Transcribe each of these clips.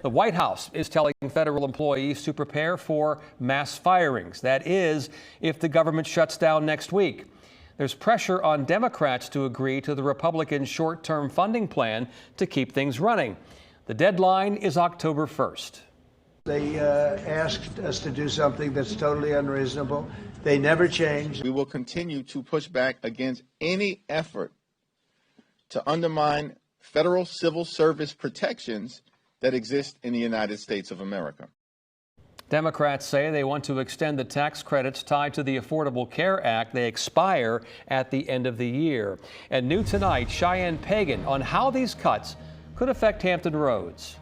The White House is telling federal employees to prepare for mass firings. That is, if the government shuts down next week. There's pressure on Democrats to agree to the Republican short-term funding plan to keep things running. The deadline is October 1st. They asked us to do something that's totally unreasonable. They never changed. We will continue to push back against any effort to undermine federal civil service protections that exist in the United States of America. Democrats say they want to extend the tax credits tied to the Affordable Care Act. They expire at the end of the year. And new tonight, Cheyenne Pagan on how these cuts could affect Hampton roads.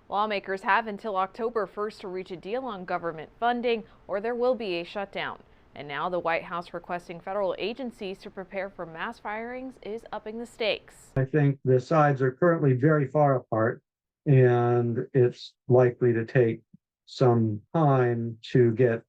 Lawmakers have until October 1st to reach a deal on government funding, or there will be a shutdown. And now the White House requesting federal agencies to prepare for mass firings is upping the stakes. I think the sides are currently very far apart, and it's likely to take some time to get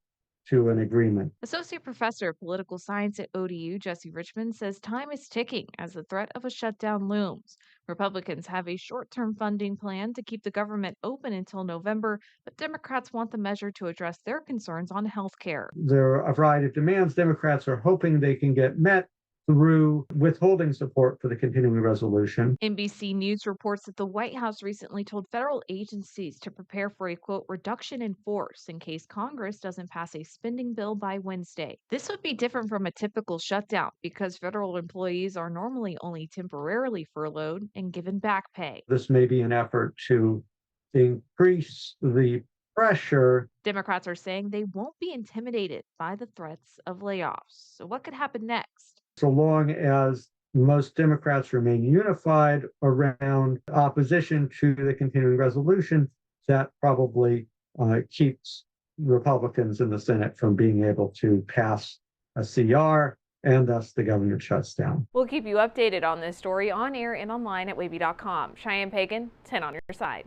to an agreement. Associate Professor of Political Science at ODU, Richman, says time is ticking as the threat of a shutdown looms. Republicans have a short-term funding plan to keep the government open until November, but Democrats want the measure to address their concerns on health care. There are a variety of demands Democrats are hoping they can get met through withholding support for the continuing resolution. NBC News reports that the White House recently told federal agencies to prepare for a, quote, reduction in force in case Congress doesn't pass a spending bill by Wednesday. This would be different from a typical shutdown because federal employees are normally only temporarily furloughed and given back pay. This may be an effort to increase the pressure. Democrats are saying they won't be intimidated by the threats of layoffs. So what could happen next? So long as most Democrats remain unified around opposition to the continuing resolution, that probably keeps Republicans in the Senate from being able to pass a CR, and thus the government shuts down. We'll keep you updated on this story on air and online at wavy.com. Cheyenne Pagan, 10 on your side.